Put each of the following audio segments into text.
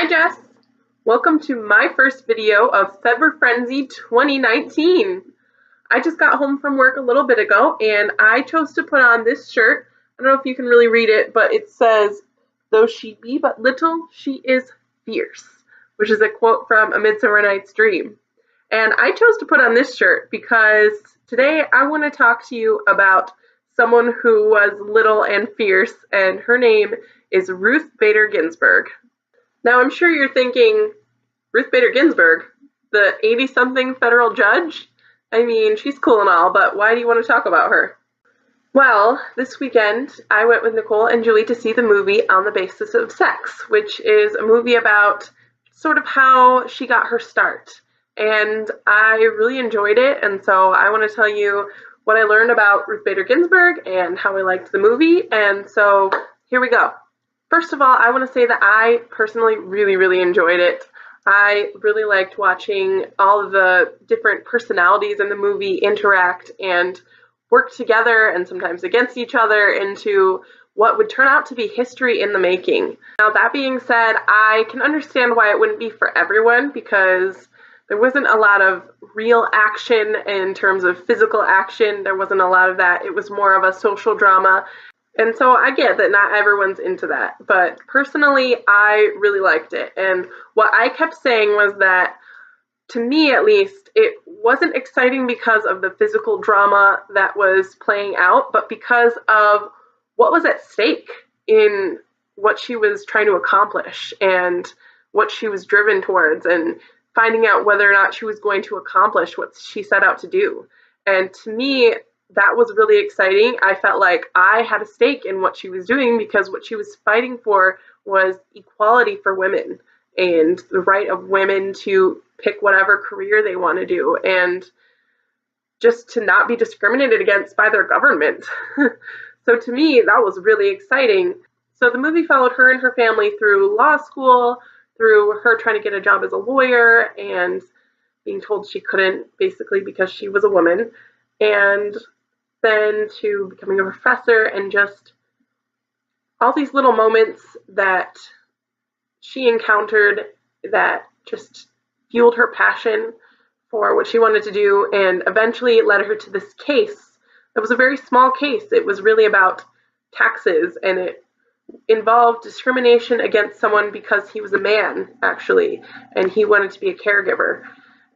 Hi Jess! Welcome to my first video of Fever Frenzy 2019. I just got home from work a little bit ago and I chose to put on this shirt. I don't know if you can really read it, but it says, "Though she be but little, she is fierce," which is a quote from A Midsummer Night's Dream. And I chose to put on this shirt because today I want to talk to you about someone who was little and fierce, and her name is Ruth Bader Ginsburg. Now, I'm sure you're thinking, Ruth Bader Ginsburg, the 80-something federal judge? I mean, she's cool and all, but why do you want to talk about her? Well, this weekend, I went with Nicole and Julie to see the movie On the Basis of Sex, which is a movie about sort of how she got her start. And I really enjoyed it, and so I want to tell you what I learned about Ruth Bader Ginsburg and how I liked the movie, and so here we go. First of all, I want to say that I personally really enjoyed it. I really liked watching all of the different personalities in the movie interact and work together and sometimes against each other into what would turn out to be history in the making. Now, that being said, I can understand why it wouldn't be for everyone, because there wasn't a lot of real action in terms of physical action. There wasn't a lot of that. It was more of a social drama. And so I get that not everyone's into that, but personally, I really liked it. And what I kept saying was that, to me at least, it wasn't exciting because of the physical drama that was playing out, but because of what was at stake in what she was trying to accomplish and what she was driven towards, and finding out whether or not she was going to accomplish what she set out to do. And to me, that was really exciting. I felt like I had a stake in what she was doing, because what she was fighting for was equality for women and the right of women to pick whatever career they want to do, and just to not be discriminated against by their government. So to me, that was really exciting. So the movie followed her and her family through law school, through her trying to get a job as a lawyer and being told she couldn't, basically because she was a woman, and then to becoming a professor, and just all these little moments that she encountered that just fueled her passion for what she wanted to do, and eventually it led her to this case. It was a very small case. It was really about taxes, and it involved discrimination against someone because he was a man, actually, and he wanted to be a caregiver,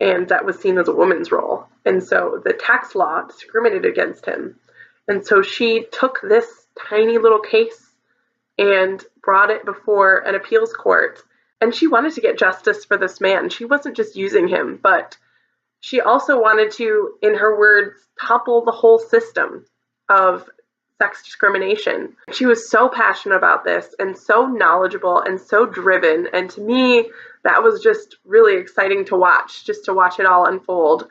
and that was seen as a woman's role. And so the tax law discriminated against him. And so she took this tiny little case and brought it before an appeals court. And she wanted to get justice for this man. She wasn't just using him, but she also wanted to, in her words, topple the whole system of sex discrimination. She was so passionate about this and so knowledgeable and so driven. And to me, that was just really exciting to watch, just to watch it all unfold.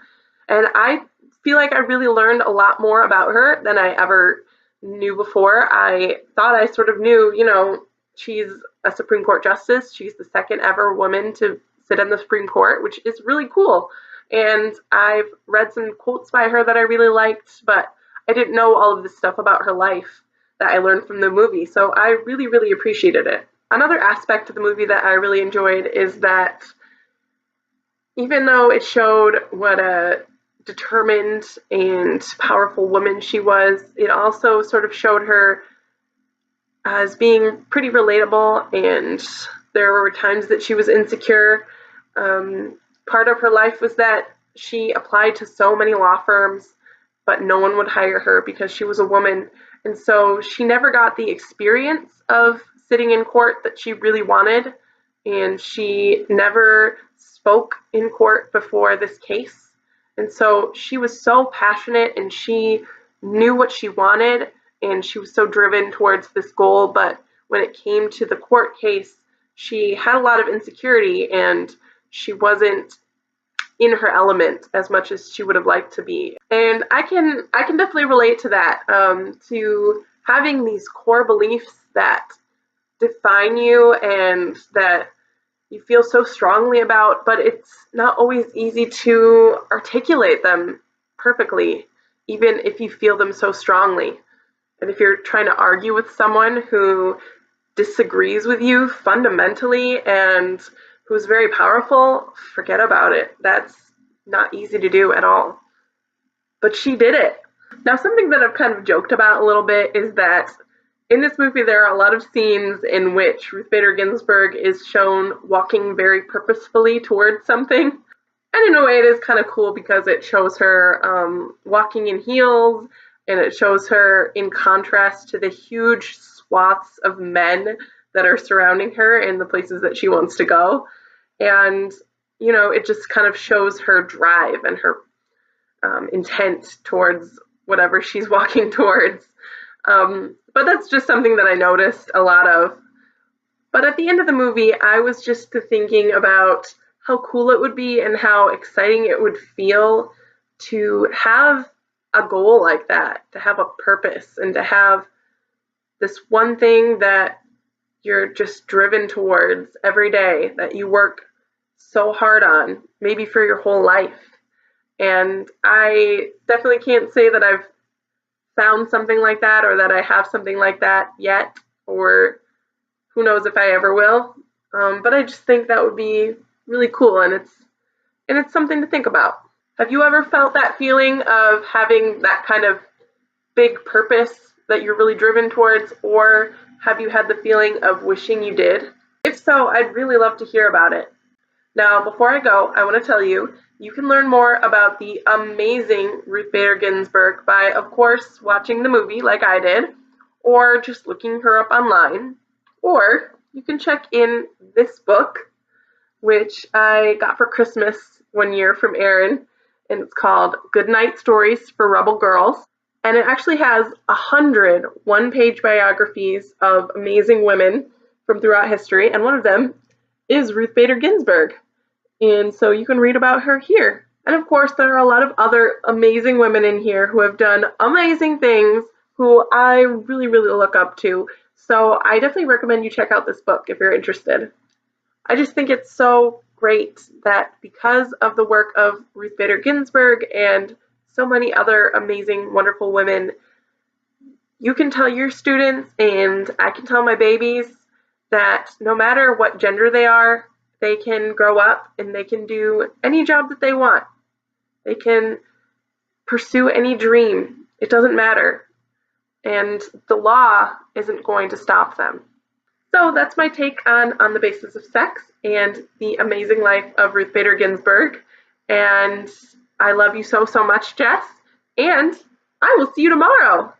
And I feel like I really learned a lot more about her than I ever knew before. I thought I sort of knew, she's a Supreme Court justice. She's the second ever woman to sit on the Supreme Court, which is really cool. And I've read some quotes by her that I really liked, but I didn't know all of this stuff about her life that I learned from the movie. So I really appreciated it. Another aspect of the movie that I really enjoyed is that even though it showed what a determined and powerful woman she was, it also sort of showed her as being pretty relatable, and there were times that she was insecure. Part of her life was that she applied to so many law firms, but no one would hire her because she was a woman. And so she never got the experience of sitting in court that she really wanted, and she never spoke in court before this case. And so she was so passionate, and she knew what she wanted, and she was so driven towards this goal. But when it came to the court case, she had a lot of insecurity, and she wasn't in her element as much as she would have liked to be. And I can definitely relate to that, to having these core beliefs that define you and that you feel so strongly about, but it's not always easy to articulate them perfectly, even if you feel them so strongly. And if you're trying to argue with someone who disagrees with you fundamentally and who's very powerful, forget about it. That's not easy to do at all. But she did it. Now, something that I've kind of joked about a little bit is that in this movie there are a lot of scenes in which Ruth Bader Ginsburg is shown walking very purposefully towards something. And in a way it is kind of cool because it shows her walking in heels, and it shows her in contrast to the huge swaths of men that are surrounding her in the places that she wants to go. And, you know, it just kind of shows her drive and her intent towards whatever she's walking towards. But that's just something that I noticed a lot of. But at the end of the movie, I was just thinking about how cool it would be and how exciting it would feel to have a goal like that, to have a purpose, and to have this one thing that you're just driven towards every day, that you work so hard on, maybe for your whole life. And I definitely can't say that I've found something like that or that I have something like that yet, or who knows if I ever will. But I just think that would be really cool, and it's something to think about. Have you ever felt that feeling of having that kind of big purpose that you're really driven towards, or have you had the feeling of wishing you did? If so, I'd really love to hear about it. Now, before I go, I want to tell you, you can learn more about the amazing Ruth Bader Ginsburg by, of course, watching the movie like I did, or just looking her up online, or you can check in this book, which I got for Christmas one year from Erin, and it's called Goodnight Stories for Rebel Girls. And it actually has 100 one-page biographies of amazing women from throughout history, and one of them is Ruth Bader Ginsburg. And so you can read about her here. And of course, there are a lot of other amazing women in here who have done amazing things, who I really, really look up to. So I definitely recommend you check out this book if you're interested. I just think it's so great that because of the work of Ruth Bader Ginsburg and so many other amazing, wonderful women, you can tell your students, and I can tell my babies, that no matter what gender they are, they can grow up and they can do any job that they want. They can pursue any dream. It doesn't matter. And the law isn't going to stop them. So that's my take on the basis of sex and the amazing life of Ruth Bader Ginsburg. And I love you so, so much, Jess. And I will see you tomorrow.